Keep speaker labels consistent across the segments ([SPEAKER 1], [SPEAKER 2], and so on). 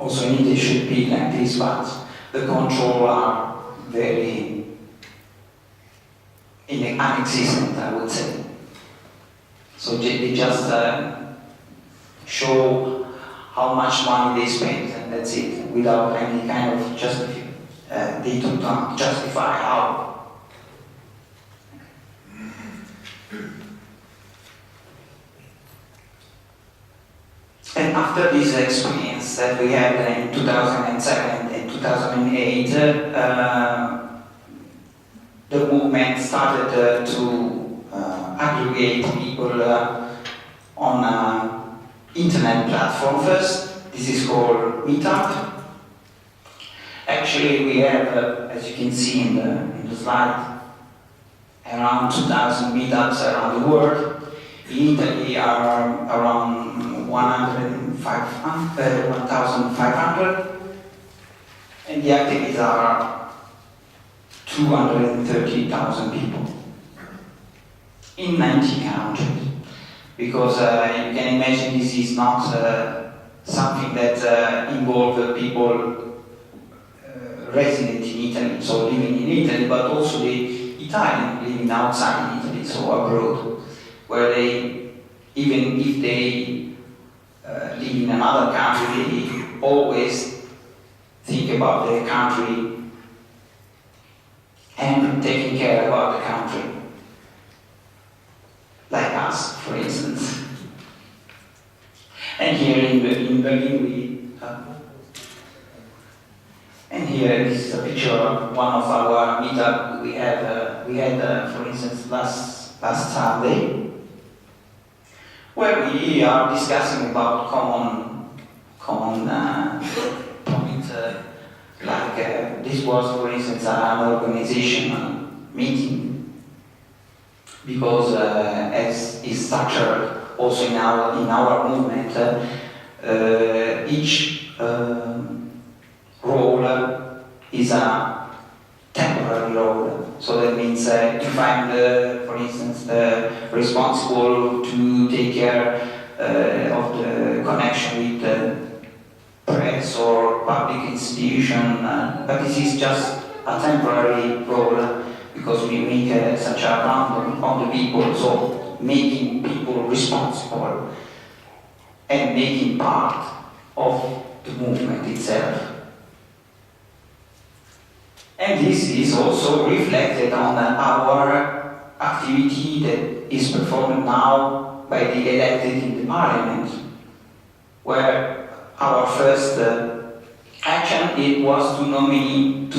[SPEAKER 1] also in Italy should be like this, but the control are very non-existent, I would say. So they just show how much money they spent, and that's it, without any kind of justification. They don't justify how. And after this experience that we had in 2007 and 2008, the movement started to aggregate people on an internet platform first. This is called Meetup. Actually, we have, as you can see in the slide, around 2,000 meetups around the world. In Italy are around 1,500, and the activities are 230,000 people in 19 countries. Because you can imagine this is not something that involves people resident in Italy, so living in Italy, but also the Italian living outside Italy, so abroad, where they, even if they live in another country, they always think about their country and taking care about the country. Like us, for instance. And here in Berlin, and here is a picture of one of our meetup we had, for instance, last Sunday, where we are discussing about common points. This was, for instance, an organizational meeting, because as is structured also in our movement, each role is a temporary role. So that means if I'm, for instance, responsible to take care of the connection with the press or public institution, but this is just a temporary role, because we make such a round on the people, so making people responsible and making part of the movement itself. And this is also reflected on our activity that is performed now by the elected in the parliament, where our first action it was to nominate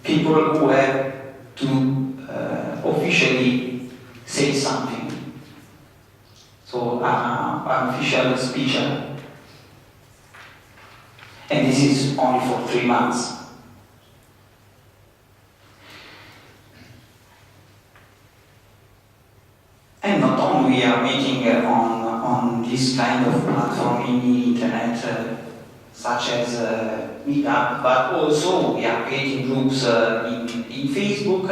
[SPEAKER 1] people who have to officially say something. So an official speech. And this is only for 3 months. And not only we are meeting on this kind of platform in the internet, such as Meetup, but also we are creating groups in Facebook,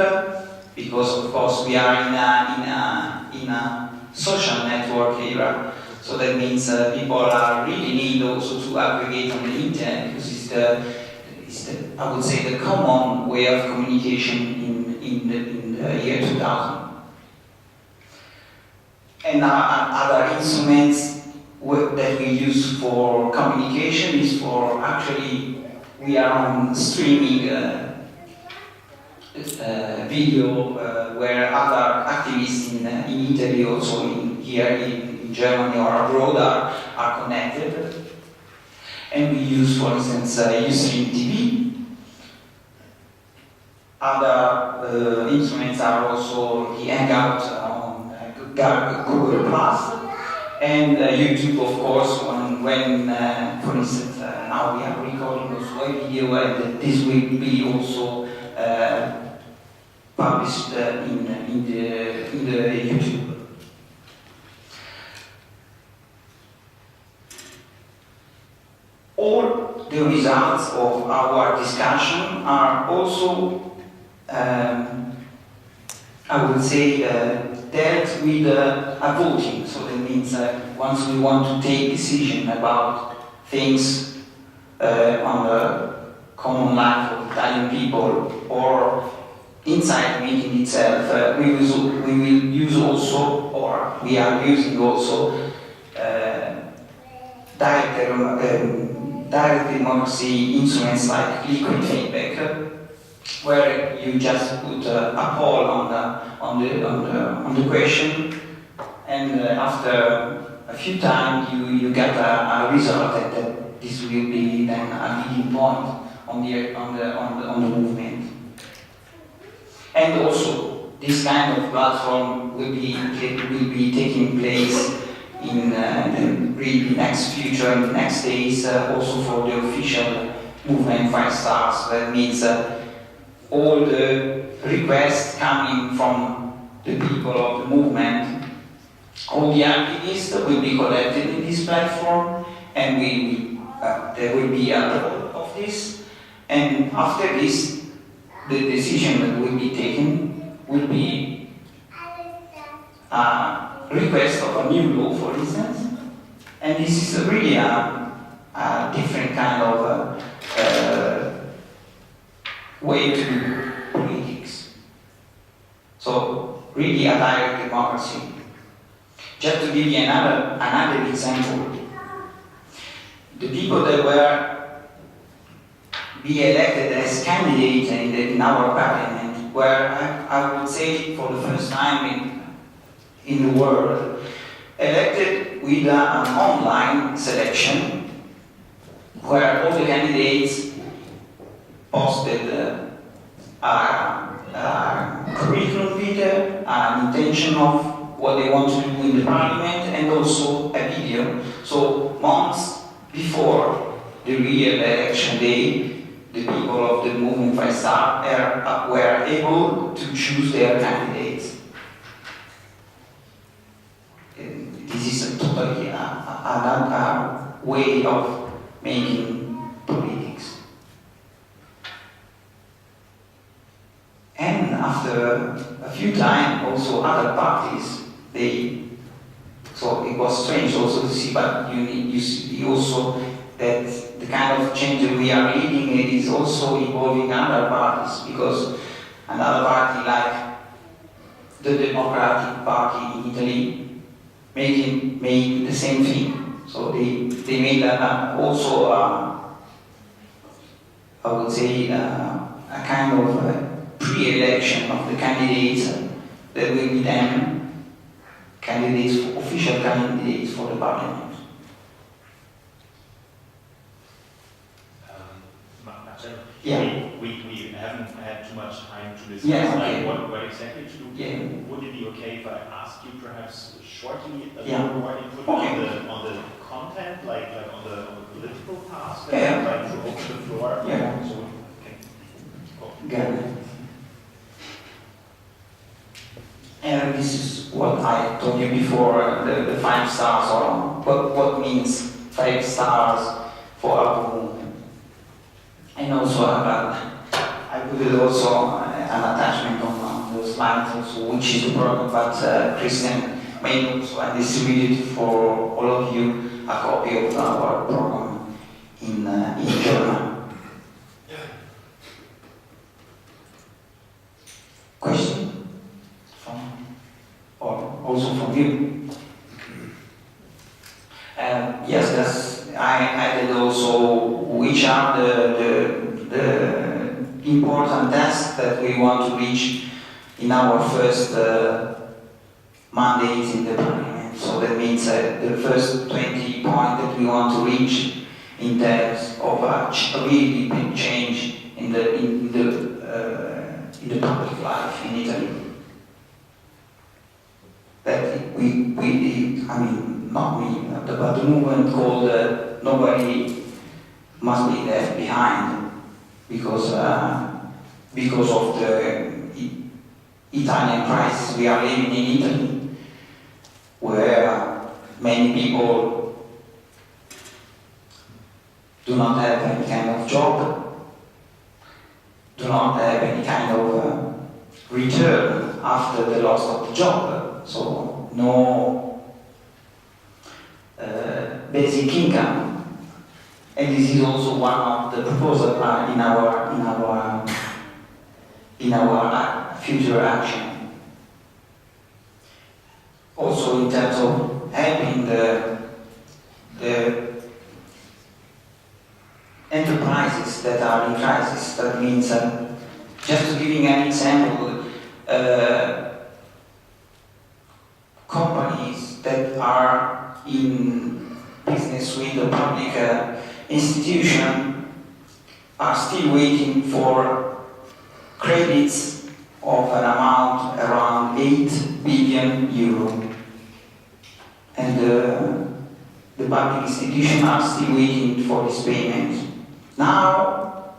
[SPEAKER 1] because of course we are in a social network era. So that means people are really need also to aggregate on the internet, because it's the I would say the common way of communication in the year 2000. And other instruments that we use for communication is for actually we are on streaming video where other activists in Italy, also here in Germany or abroad are connected. And we use, for instance, Ustream TV. Other instruments are also the Hangout on Google Plus, and YouTube, of course, when for instance, now we are recording also a video, and this will be also published in the YouTube. All the results of our discussion are also, I would say, dealt with a voting. So that means once we want to take decision about things on the common life of Italian people or inside the meeting itself, we will use also, or we are using also, direct democracy instruments like liquid feedback, where you just put a poll on the question, and after a few times you get a result, and this will be then a leading point on the movement. And also, this kind of platform will be taking place in the really next future, in the next days, also for the official movement 5 stars. That means all the requests coming from the people of the movement, all the activists will be collected in this platform, and there will be a poll of this, and after this, the decision that will be taken will be a request of a new law, for instance, and this is really a different kind of way to do politics. So really a direct democracy. Just to give you another example, the people that were be elected as candidates in our parliament were, I would say, for the first time in the world, elected with an online selection where all the candidates posted a curriculum vitae, an intention of what they want to do in the parliament, and also a video. So months before the real election day, the people of the movement 5 Star were able to choose their candidates. And this is a totally another way of making politics. And after a few times, also other parties, so it was strange also to see, but you see also that the kind of change that we are leading is also involving other parties, because another party like the Democratic Party in Italy made the same thing. So they made also I would say a kind of pre-election of the candidates that will be then official candidates for the parliament. Yeah.
[SPEAKER 2] We haven't had too much time to discuss
[SPEAKER 1] okay.
[SPEAKER 2] what exactly to do.
[SPEAKER 1] Yeah.
[SPEAKER 2] Would it be okay if I ask you perhaps shortly a
[SPEAKER 1] Yeah.
[SPEAKER 2] little more input
[SPEAKER 1] Okay.
[SPEAKER 2] on the content, like on the political task,
[SPEAKER 1] Yeah.
[SPEAKER 2] and like to open the floor?
[SPEAKER 1] Yeah.
[SPEAKER 2] So we can go.
[SPEAKER 1] Got it. And this is what I told you before, the 5 stars, or what means 5 stars for our movement. And also I put it also an attachment on the slides also, which is the program, but Christian made also and distributed for all of you a copy of our program in German. Question? Or also from you? Yes, I added also which are the important tasks that we want to reach in our first mandate in the parliament. So that means the first 20 points that we want to reach in terms of a really big change in the public life in Italy. That not me, but the movement called Nobody Must Be Left Behind, because of the Italian crisis we are living in Italy, where many people do not have any kind of job, do not have any kind of return after the loss of the job. So no basic income, and this is also one of the proposals in our future action. Also in terms of helping the enterprises that are in crisis. That means, just to giving an example, companies that are in business with a public institution are still waiting for credits of an amount around 8 billion euro. And the public institutions are still waiting for this payment. Now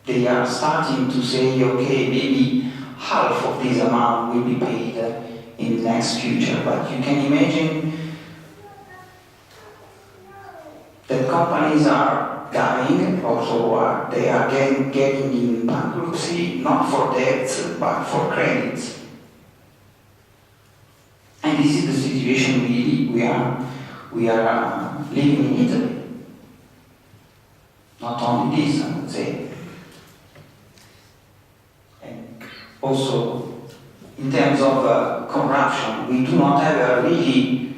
[SPEAKER 1] they are starting to say, okay, maybe half of this amount will be paid in the next future. But you can imagine that companies are dying, also they are getting in bankruptcy, not for debts, but for credits. And this is the situation we are living in Italy. Not only this, I would say. And also, in terms of corruption, we do not have a really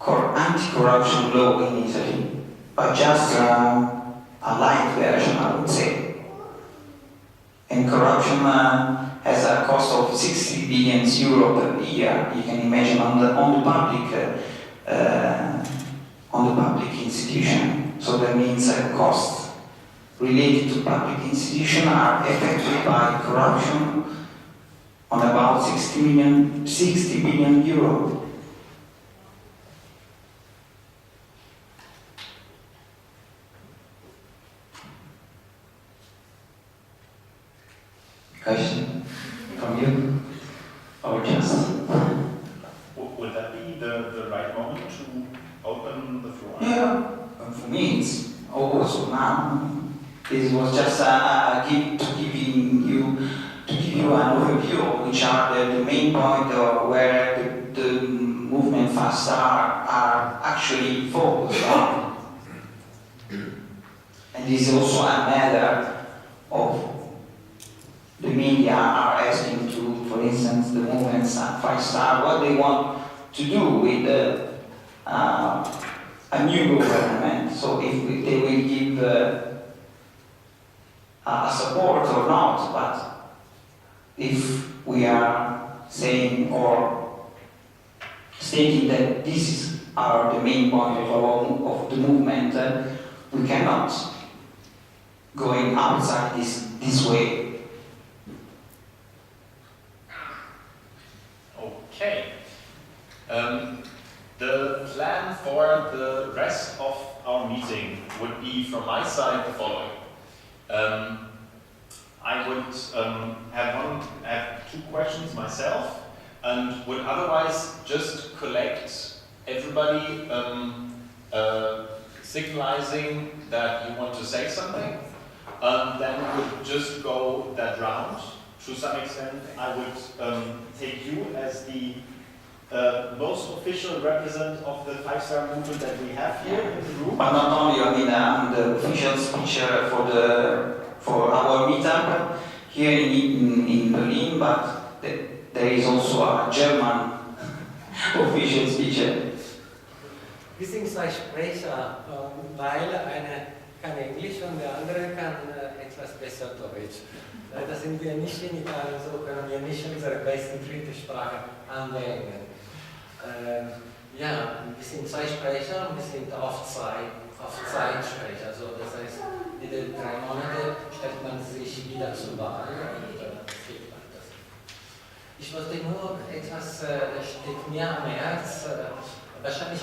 [SPEAKER 1] anti-corruption law in Italy, but just a light version, I would say. And corruption has a cost of 60 billion euro per year. You can imagine on the public institution. So that means costs related to public institutions are affected by corruption on about 60 billion euro. Question from you? Or just?
[SPEAKER 2] Would that be the right moment to open the floor?
[SPEAKER 1] Yeah, for me it's also now. This was just to give you an overview of which are the main point of where the movement fast are actually focused on. And this is also a matter of the media are asking to, for instance, the movements at 5-star, what they want to do with a new government. So if they will give a support or not, but if we are saying or stating that this is the main point of the movement, we cannot going outside this way.
[SPEAKER 2] Okay. The plan for the rest of our meeting would be, from my side, the following. I would have 2 questions myself, and would otherwise just collect everybody signalizing that you want to say something, and then would just go that round. To some extent, I would take you as the most official representative of the 5-star movement that we have here in the room.
[SPEAKER 1] But not only, I mean, I'm the official speaker for our meetup here in Berlin, but there is also a German official speaker.
[SPEAKER 3] Wir sind 2 Sprecher, weil einer kann Englisch und der andere kann etwas besser Deutsch. Da sind wir nicht in Italien, so können wir nicht unsere beste dritte Sprache anwenden. Ja, wir sind 2 Sprecher und wir sind auf Zeitsprecher. Also das heißt, jede 3 Monate stellt man sich wieder zur Wahl und kriegt man das. Ich wollte nur etwas, steht mir am Herzen, wahrscheinlich